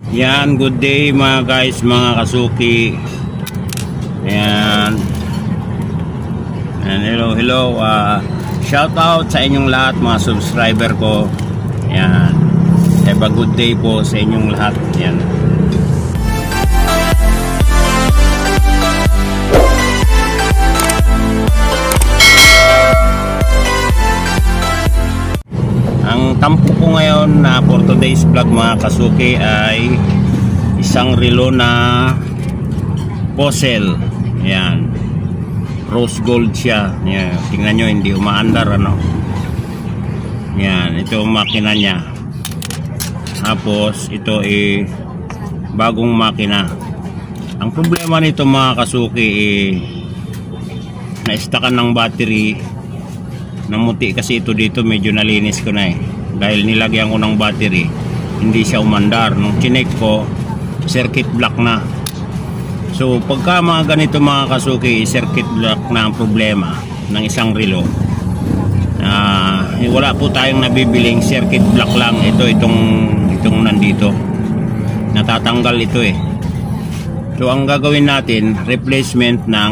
Yan, good day mga guys, mga kasuki. Yan. And hello. Shout out sa inyong lahat mga subscriber ko. Yan. Have a good day po sa inyong lahat. Yan. Ang tampo ko ngayon na for today's vlog mga kasuki ay isang relo na Fossil. Yan, rose gold siya. Yan, tingnan nyo, hindi umaandar ano. Yan, ito ang makina niya. Tapos ito ay bagong makina. Ang problema nito mga kasuki na-stackan ng battery. Namuti kasi ito dito, medyo nalinis ko na dahil nilagyan ko ng battery, hindi siya umandar. Nung chinek ko, circuit block na. So pagka mga ganito mga kasuki, circuit block na ang problema ng isang relo, wala po tayong nabibiling circuit block lang. Itong nandito, natatanggal ito So ang gagawin natin, replacement ng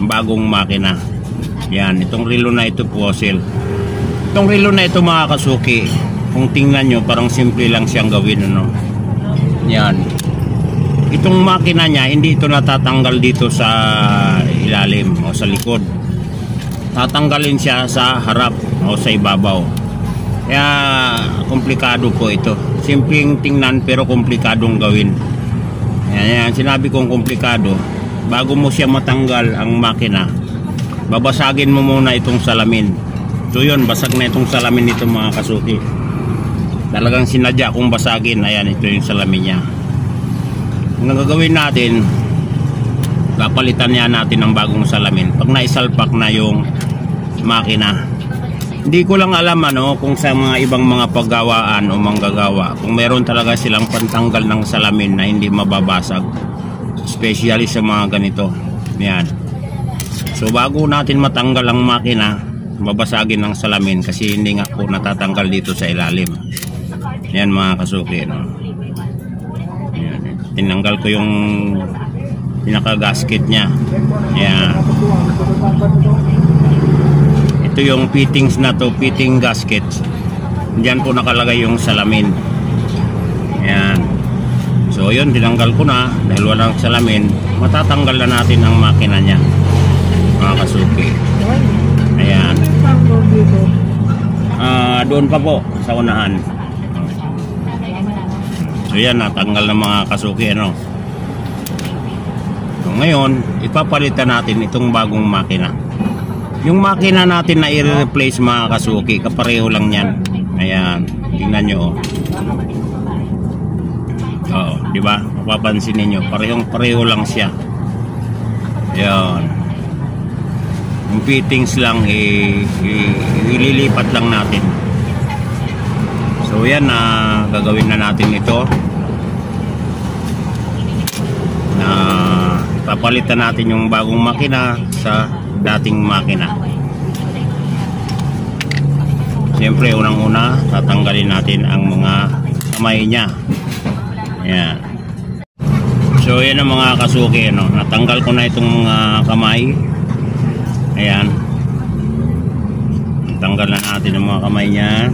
bagong makina. Yan, itong relo na ito Fossil. Itong relo na ito mga kasuki, kung tingnan nyo, parang simple lang siyang gawin ano. Yan, itong makina niya, hindi ito natatanggal dito sa ilalim o sa likod. Tatanggalin siya sa harap o sa ibabaw. Kaya komplikado po ito. Simpleng tingnan pero komplikadong gawin. Yan, sinabi kong komplikado. Bago mo siya matanggal ang makina, babasagin mo muna itong salamin. So yun, basag na itong salamin nito mga kasuki. Talagang sinadya kong basagin. Ayan, ito yung salamin niya. Ang gagawin natin, papalitan niya natin ng bagong salamin pag naisalpak na yung makina. Hindi ko lang alam ano kung sa mga ibang mga paggawaan o manggagawa, kung meron talaga silang pantanggal ng salamin na hindi mababasag, especially sa mga ganito. Yan. So bago natin matanggal ang makina, babasagin ng salamin kasi hindi nga po natatanggal dito sa ilalim. Yan mga kasuki no? Yan. Tinanggal ko yung pinaka gasket nya. Yan. Ito yung fittings na to, fitting gasket. Diyan po nakalagay yung salamin. Yan. So yun, tinanggal ko na dahil walang salamin. Matatanggal na natin ang makina nya mga kasuki. Ayan. Doon pa po sa unahan. So yan, natanggal na mga kasuki ano. So ngayon, ipapalitan natin itong bagong makina. Yung makina natin na i-replace mga kasuki, kapareho lang yan. Ayan, tingnan nyo oh, di ba? Mapapansin niyo, pareho lang siya. Ayan. Yung fittings lang ililipat lang natin. So yan na gagawin na natin ito. Na papalitan natin yung bagong makina sa dating makina. Siyempre unang-una tatanggalin natin ang mga kamay niya. Ayan. So yan ang mga kasuki ano? Natanggal ko na itong mga kamay. Ayan, tanggal na natin ang mga kamay niya.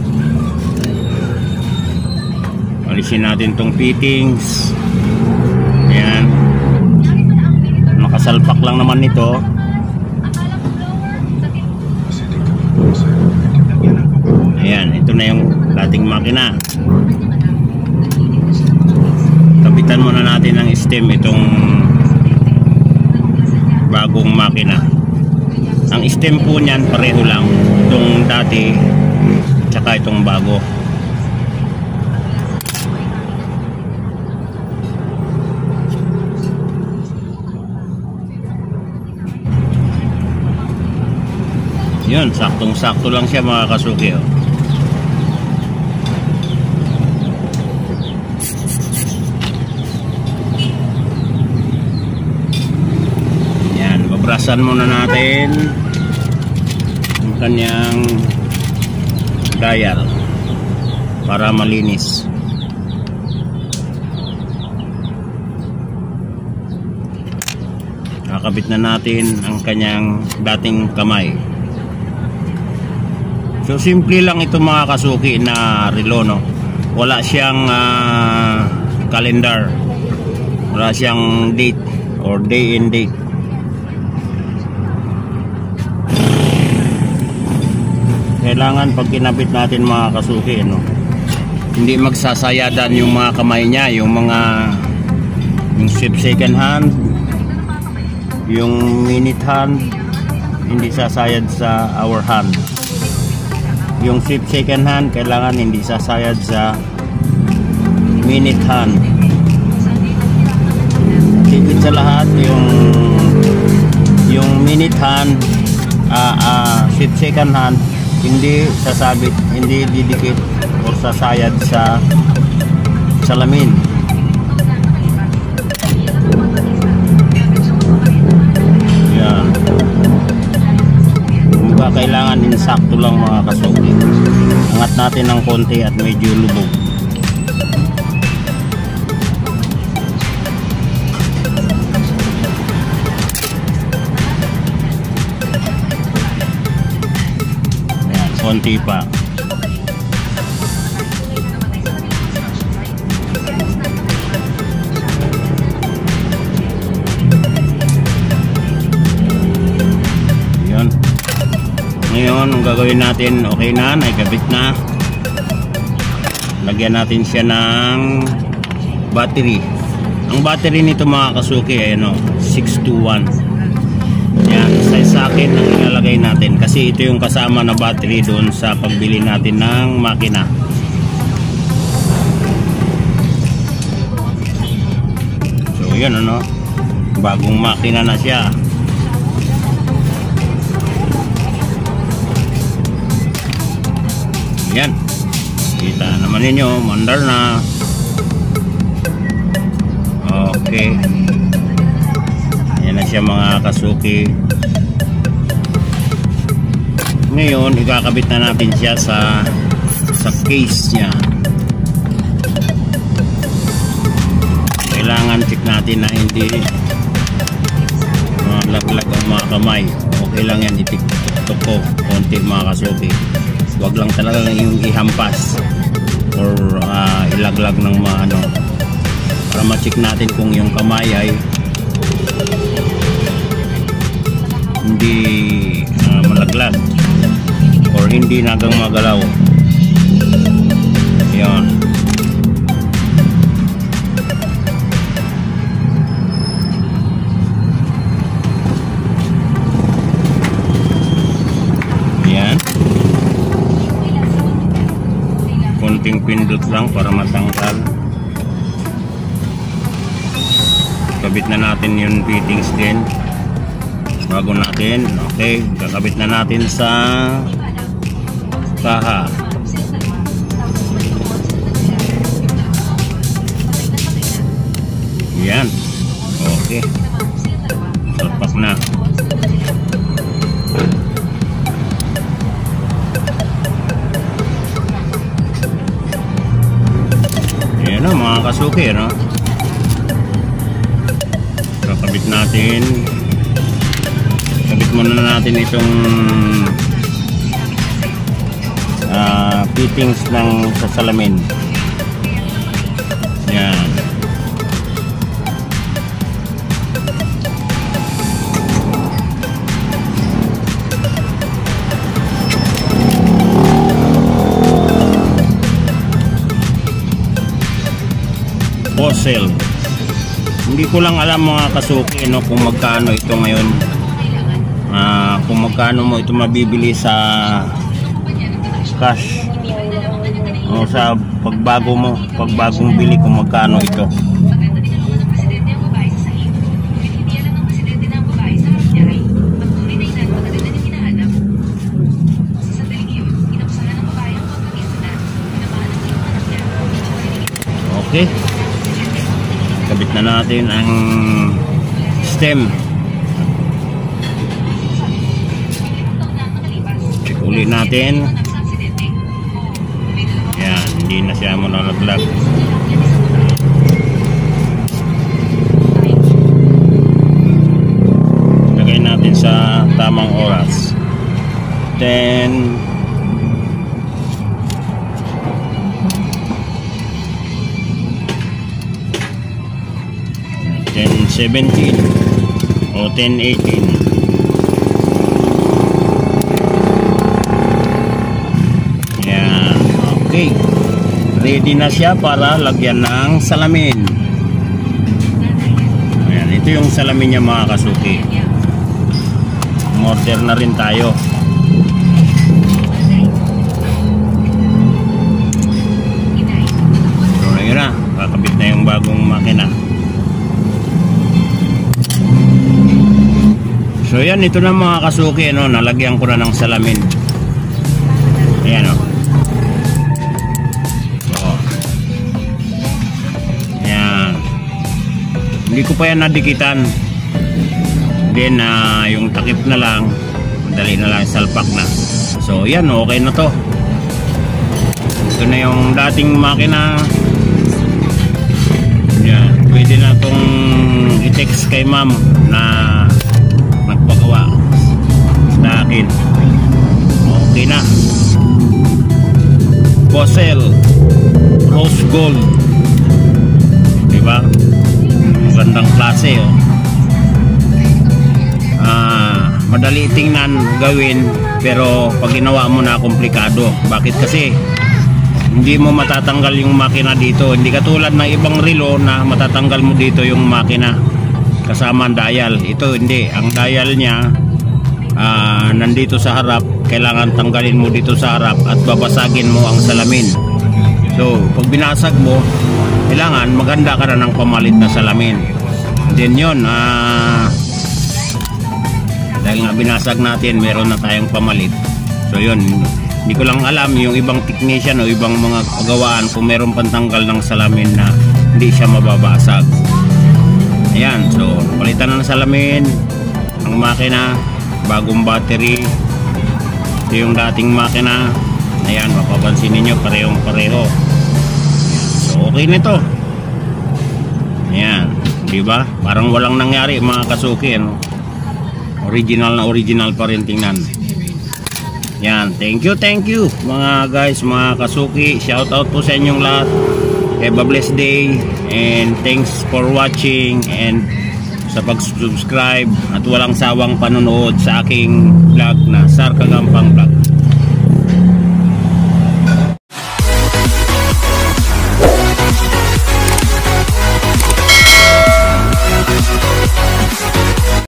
Alisin natin tong fittings. Ayan, nakasalpak lang naman nito. Ayan, ito na yung dating makina. Kapitan muna natin ng stem itong bagong makina. Ang stem po niyan pareho lang, itong dati tsaka itong bago. Yun, saktong-sakto lang siya mga kasuki oh. Brasan muna natin ang kanyang dial para malinis. kakabit na natin ang kanyang dating kamay. So simple lang ito mga kasuki na relo, no? Wala siyang calendar, wala siyang date or day and date. Kailangan pag kinabit natin mga kasuki, no, hindi magsasayadan yung mga kamay niya, yung second hand, yung minute hand, hindi sasayad sa hour hand. Yung second hand kailangan hindi sasayad sa minute hand. Higit sa lahat yung minute hand, second hand hindi sasabit, hindi didikit o sasayad sa salamin. Yan. Kailangan insakto lang mga kasuki. Angat natin ng konti at medyo lubog. Ayan, konti pa. Ngayon, ang gagawin natin, okay na, naikabit na. Lagyan natin siya ng battery. Ang battery nito mga kasuki ay 621. Yan, sa akin ang ilalagay natin kasi ito yung kasama na battery doon sa pagbili natin ng makina. So yun, bagong makina na siya. Yan, kita naman ninyo, mandar na. Okay, yan na siya mga kasuki. Ngayon ikakabit na natin siya sa case nya. Kailangan check natin na hindi laglag ang mga kamay. Okay lang yan, itik-tok ko konti mga kasuki. Wag lang talaga yung ihampas or ilaglag ng para ma-check natin kung yung kamay ay hindi malaglag or hindi nagang magalaw. Yan. Konting pindot lang para matanggal. Kabit na natin yung fittings din bago natin. Okay, kakabit na natin sa kaha. Yan. Okay, salpak na. Mga kasuki, kakabit natin. Kabit muna natin itong fittings ng salamin. Yan. Fossil. Hindi ko lang alam mga kasuki kung magkano ito ngayon. Kung magkano mo ito mabibili sa cash o sa pagbagong bili, kung magkano ito. Okay, kabit na natin ang stem. Check ulit natin. Yan, hindi na siya manalaglag. 1017 o 1018. Yan, okay. Ready na siya para lagyan ng salamin. Ayan, ito yung salamin niya mga kasuki. Order na rin tayo. So ayun na, kakabit na yung bagong makina. So yan, ito na mga kasuki, ano, nalagyan ko na ng salamin. Ayan o. So, ayan. Hindi ko pa yan nadikitan. Then yung takip na lang, madali na lang, salpak na. So yan, okay na to. Ito na yung dating makina. Yan, pwede na itong i-text kay ma'am na nagpagawa sa akin. Okay na. Bosel Rose Gold, diba? Magandang klase oh. Madali tingnan gawin, pero pag ginawa mo na komplikado. Bakit? Kasi hindi mo matatanggal yung makina dito. Hindi katulad ng ibang relo na matatanggal mo dito yung makina kasama ang dial. Ito hindi, ang dial niya nandito sa harap. Kailangan tanggalin mo dito sa harap at babasagin mo ang salamin. So pag binasag mo, kailangan maganda ka na ng pamalit na salamin. Then yun, dahil nga binasag natin, meron na tayong pamalit. So yun, hindi ko lang alam yung ibang technician o ibang mga kagawaan kung meron pantanggal ng salamin na hindi siya mababasag. Ayan, so palitan na ng salamin ang makina, bagong battery. Ito yung dating makina. Ayan, mapapansin ninyo, parehong pareho. So okay na ito. Ayan, diba? Parang walang nangyari mga kasuki, ano? Original na original pa rin tingnan. Yan, thank you mga guys, mga kasuki. Shout out po sa inyong lahat. Have a blessed day and thanks for watching and sa pag-subscribe at walang sawang panonood sa aking vlog na Sar Kagampang Vlog.